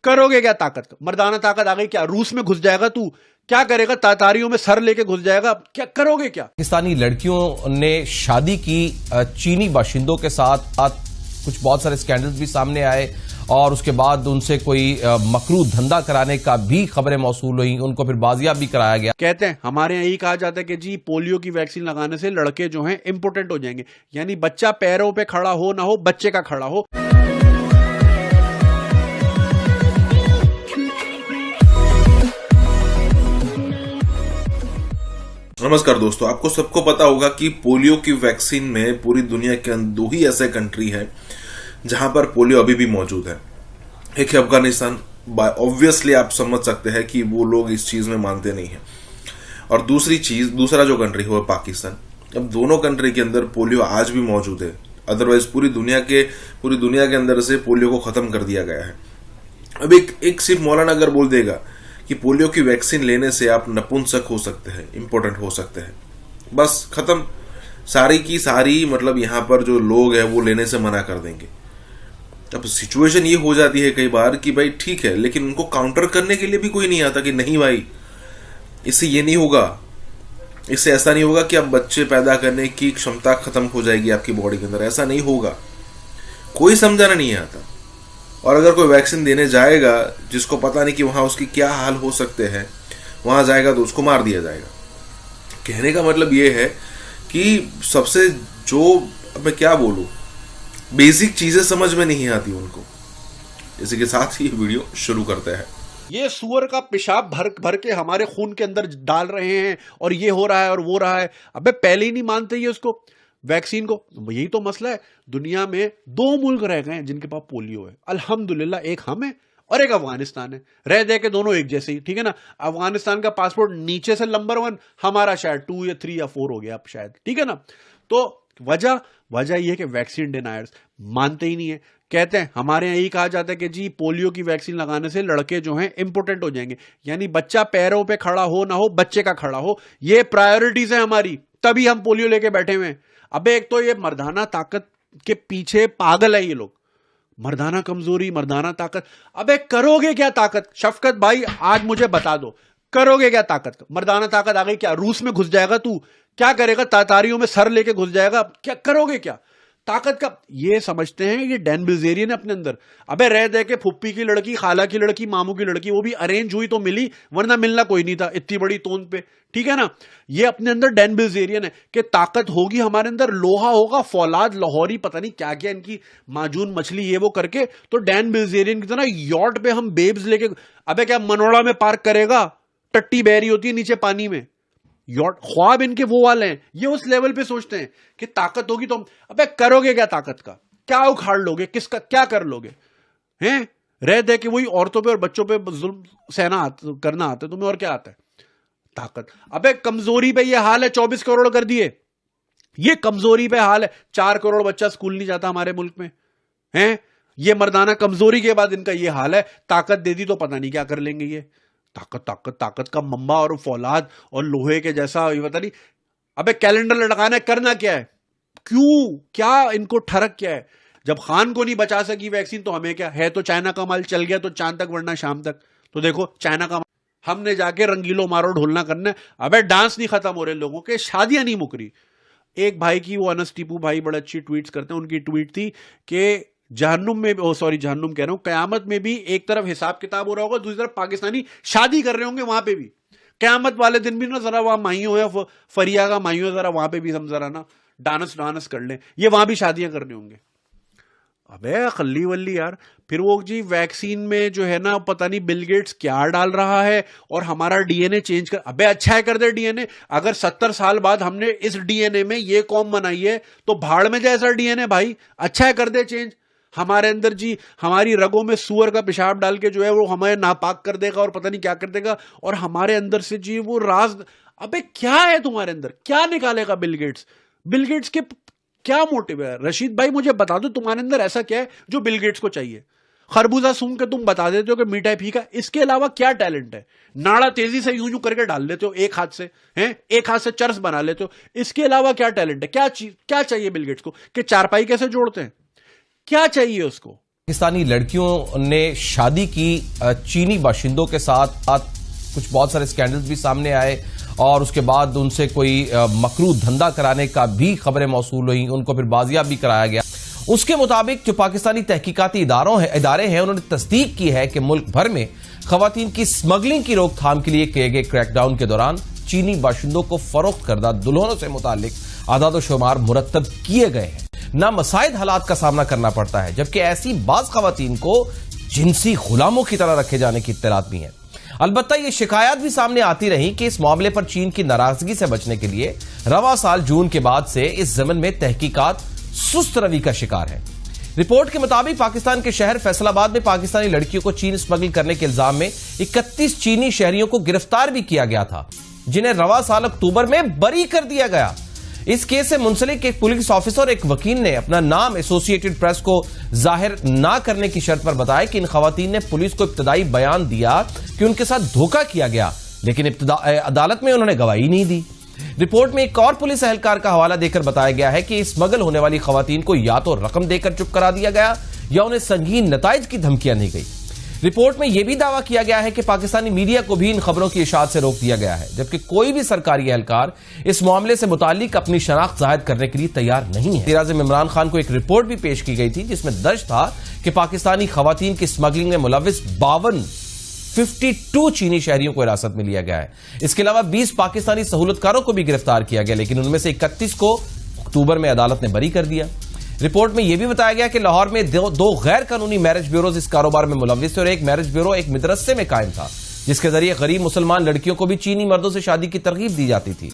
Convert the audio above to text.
करोगे क्या ताकत का? मर्दाना ताकत आ गई क्या? रूस में घुस जाएगा तू? क्या करेगा? तातारियों में सर लेके घुस जाएगा? क्या करोगे क्या? पाकिस्तानी लड़कियों ने शादी की चीनी बाशिंदों के साथ कुछ बहुत सारे स्कैंडल्स भी सामने आए और उसके बाद उनसे कोई मकरू धंधा कराने का भी खबरें मौसूल हुई, उनको फिर बाजियाब भी कराया गया। कहते हैं हमारे यही कहा जाता है कि जी पोलियो की वैक्सीन लगाने से लड़के जो हैं इंपोर्टेंट हो जाएंगे, यानी बच्चा पैरों पे खड़ा हो ना हो, बच्चे का खड़ा हो। नमस्कार दोस्तों, आपको सबको पता होगा कि पोलियो की वैक्सीन में पूरी दुनिया के दो ही ऐसे कंट्री है जहां पर पोलियो अभी भी मौजूद है। एक है अफगानिस्तान, ऑब्वियसली आप समझ सकते हैं कि वो लोग इस चीज में मानते नहीं हैं, और दूसरा जो कंट्री है वो पाकिस्तान। अब दोनों कंट्री के अंदर पोलियो आज भी मौजूद है, अदरवाइज पूरी दुनिया के अंदर से पोलियो को खत्म कर दिया गया है। अब एक सिर्फ मौलाना अगर बोल देगा कि पोलियो की वैक्सीन लेने से आप नपुंसक हो सकते हैं, इंपॉर्टेंट हो सकते हैं, बस खत्म, सारी की सारी मतलब यहाँ पर जो लोग हैं वो लेने से मना कर देंगे। अब सिचुएशन ये हो जाती है कई बार कि भाई ठीक है, लेकिन उनको काउंटर करने के लिए भी कोई नहीं आता कि नहीं भाई इससे ये नहीं होगा, इससे ऐसा नहीं होगा कि अब बच्चे पैदा करने की क्षमता खत्म हो जाएगी आपकी बॉडी के अंदर, ऐसा नहीं होगा, कोई समझाना नहीं आता। और अगर कोई वैक्सीन देने जाएगा जिसको पता नहीं कि वहां उसकी क्या हाल हो सकते हैं, वहां जाएगा तो उसको मार दिया जाएगा। कहने का मतलब ये है कि सबसे जो अब मैं क्या बोलूं, बेसिक चीजें समझ में नहीं आती उनको। इसी के साथ ही वीडियो शुरू करते हैं। ये सुअर का पेशाब भर भर के हमारे खून के अंदर डाल रहे हैं और ये हो रहा है और वो रहा है। अबे पहले ही नहीं मानते ये उसको, वैक्सीन को। यही तो मसला है, दुनिया में दो मुल्क रह गए हैं जिनके पास पोलियो है, अल्हम्दुलिल्लाह। एक हम है और एक अफगानिस्तान है। रह दे के दोनों एक जैसे ही, ठीक है ना। अफगानिस्तान का पासपोर्ट नीचे से नंबर 1, हमारा शायद 2 या 3 या 4 हो गया अब शायद, ठीक है ना। तो वजह यह है कि वैक्सीन डिनायर्स मानते ही नहीं है। कहते हैं हमारे यहाँ यही कहा जाता है कि जी पोलियो की वैक्सीन लगाने से लड़के जो हैं इंपोर्टेंट हो जाएंगे, यानी बच्चा पैरों पे खड़ा हो ना हो, बच्चे का खड़ा हो। ये प्रायोरिटीज है हमारी, तभी हम पोलियो लेके बैठे हुए हैं। अबे एक तो ये मर्दाना ताकत के पीछे पागल है ये लोग, मर्दाना कमजोरी, मर्दाना ताकत। अबे करोगे क्या ताकत? शफकत भाई आज मुझे बता दो, करोगे क्या ताकत का? मर्दाना ताकत आ गई क्या? रूस में घुस जाएगा तू? क्या करेगा? तातारियों में सर लेके घुस जाएगा? क्या करोगे क्या ताकत का? ये समझते हैं ये डैन बिल्जेरियन है अपने अंदर। अबे रह दे के फुप्पी की लड़की, खाला की लड़की, मामू की लड़की, वो भी अरेंज हुई तो मिली, वरना मिलना कोई नहीं था इतनी बड़ी तोंद पे, ठीक है ना। ये अपने अंदर डैन बिल्जेरियन है कि ताकत होगी हमारे अंदर, लोहा होगा, फौलाद, लाहौरी, पता नहीं क्या क्या इनकी माजून मछली ये वो करके, तो डैन बिल्जेरियन की तरह यॉट पे हम बेब्स लेके। अबे क्या मनोड़ा में पार्क करेगा? टट्टी बहरी होती है नीचे पानी में, यॉट ख्वाब इनके वो वाले हैं। ये उस लेवल पे सोचते हैं कि ताकत होगी तो अबे करोगे क्या ताकत का? क्या उखाड़ लोगे? किसका क्या कर लोगे? हैं रह दे कि वही औरतों पे और बच्चों पे जुल्म करना आता है तुम्हें, और क्या आता है? ताकत। अबे कमजोरी पे ये हाल है, 24 करोड़ कर दिए, ये कमजोरी पे हाल है। 4 करोड़ बच्चा स्कूल नहीं जाता हमारे मुल्क में, हैं ये मर्दाना कमजोरी के बाद इनका ये हाल है। ताकत दे दी तो पता नहीं क्या कर लेंगे ये। ताकत का मम्मा और फौलाद और लोहे के जैसा, ये पता नहीं। अबे कैलेंडर लटकाना है, करना क्या है? क्यों, क्या इनको ठरक क्या है? जब खान को नहीं बचा सकी वैक्सीन तो हमें क्या है? तो चाइना का माल चल गया तो चांद तक, वरना शाम तक। तो देखो चाइना का हमने जाके रंगीलो मारो ढोलना करना है। अबे डांस नहीं खत्म हो रहे लोगों के, शादियां नहीं मुक रही। एक भाई की, वो अनस टीपू भाई बड़े अच्छी ट्वीट्स करते हैं, उनकी ट्वीट थी कि जहन्नुम में, जहन्नुम कह रहा हूं, कयामत में भी एक तरफ हिसाब किताब हो रहा होगा, दूसरी तरफ पाकिस्तानी शादी कर रहे होंगे वहां पे भी। कयामत वाले दिन भी ना जरा वहां माइयों है, फरिया का माइयों, जरा वहां पे भी हम जरा ना डांस कर लें, ये वहां भी शादियां करने होंगे। अबे खल्ली वल्ली यार। फिर वो जी वैक्सीन में जो है ना, पता नहीं बिल गेट्स क्या डाल रहा है और हमारा डीएनए चेंज कर। अबे अच्छा है कर दे डीएनए। अगर 70 साल बाद हमने इस डीएनए में ये कौम बनाई है तो भाड़ में जाए ऐसा डीएनए भाई, अच्छा है कर दे चेंज। हमारे अंदर जी हमारी रगों में सुअर का पेशाब डाल के जो है वो हमें नापाक कर देगा और पता नहीं क्या कर देगा, और हमारे अंदर से जी वो राज। अबे क्या है तुम्हारे अंदर, क्या निकालेगा बिल गेट्स के क्या मोटिव है? रशीद भाई मुझे बता दो तुम्हारे अंदर ऐसा क्या है जो बिल गेट्स को चाहिए? खरबूजा सूंघ के तुम बता देते हो कि मीठा है फीका, इसके अलावा क्या टैलेंट है? नाड़ा तेजी से यूं करके डाल लेते हो एक हाथ से, हैं एक हाथ से चर्स बना लेते हो, इसके अलावा क्या टैलेंट है? क्या चाहिए बिल गेट्स को? कि चारपाई कैसे जोड़ते हैं? क्या चाहिए उसको? पाकिस्तानी लड़कियों ने शादी की चीनी बाशिंदों के साथ कुछ बहुत सारे स्कैंडल्स भी सामने आए और उसके बाद उनसे कोई मकरू धंधा कराने का भी खबरें मौसूल हुई, उनको फिर बाजियाब भी कराया गया। उसके मुताबिक जो पाकिस्तानी तहकीकाती इदारे हैं उन्होंने तस्दीक की है कि मुल्क भर में खवातीन की स्मगलिंग की रोकथाम के लिए किए गए क्रैकडाउन के दौरान चीनी बाशिंदों को फरोख्त करदा दुल्हनों से मुतालिक आदाद शुमार मुरत्तब किए गए हैं। नामसाइद हालात का सामना करना पड़ता है, जबकि ऐसी बाज खवातीन को जिनसी गुलामों की तरह रखे जाने की इत्तलात भी है। अलबत्ता ये शिकायत भी सामने आती रही कि इस मामले पर चीन की नाराजगी से बचने के लिए रवा साल जून के बाद से इस जमन में तहकीकात सुस्त रवि का शिकार है। रिपोर्ट के मुताबिक पाकिस्तान के शहर फैसलाबाद में पाकिस्तानी लड़कियों को चीन स्मगल करने के इल्जाम में 31 चीनी शहरियों को गिरफ्तार भी किया गया था, जिन्हें रवा साल अक्टूबर में बरी कर दिया गया। इस केस से मुंसलिक एक पुलिस ऑफिसर और एक वकील ने अपना नाम एसोसिएटेड प्रेस को जाहिर ना करने की शर्त पर बताया कि इन खवातीन ने पुलिस को इब्तदाई बयान दिया कि उनके साथ धोखा किया गया, लेकिन अदालत में उन्होंने गवाही नहीं दी। रिपोर्ट में एक और पुलिस एहलकार का हवाला देकर बताया गया है कि स्मगल होने वाली खवातीन को या तो रकम देकर चुप करा दिया गया या उन्हें संगीन नताइज की धमकियां दी गई। रिपोर्ट में यह भी दावा किया गया है कि पाकिस्तानी मीडिया को भी इन खबरों की इशाअत से रोक दिया गया है, जबकि कोई भी सरकारी एहलकार इस मामले से मुताल्लिक अपनी शनाख्त जाहिर करने के लिए तैयार नहीं है। वज़ीर-ए-आज़म इमरान खान को एक रिपोर्ट भी पेश की गई थी जिसमें दर्ज था कि पाकिस्तानी खवातीन की स्मगलिंग में मुलव्विस 52 चीनी शहरियों को हिरासत में लिया गया है। इसके अलावा 20 पाकिस्तानी सहूलतकारों को भी गिरफ्तार किया गया, लेकिन उनमें से 31 को अक्टूबर में अदालत ने बरी कर दिया। रिपोर्ट में यह भी बताया गया कि लाहौर में दो गैर कानूनी मैरिज ब्यूरोज इस कारोबार में मुलव्विस थे और एक मैरिज ब्यूरो एक मदरसे में कायम था, जिसके जरिए गरीब मुसलमान लड़कियों को भी चीनी मर्दों से शादी की तरगीब दी जाती थी।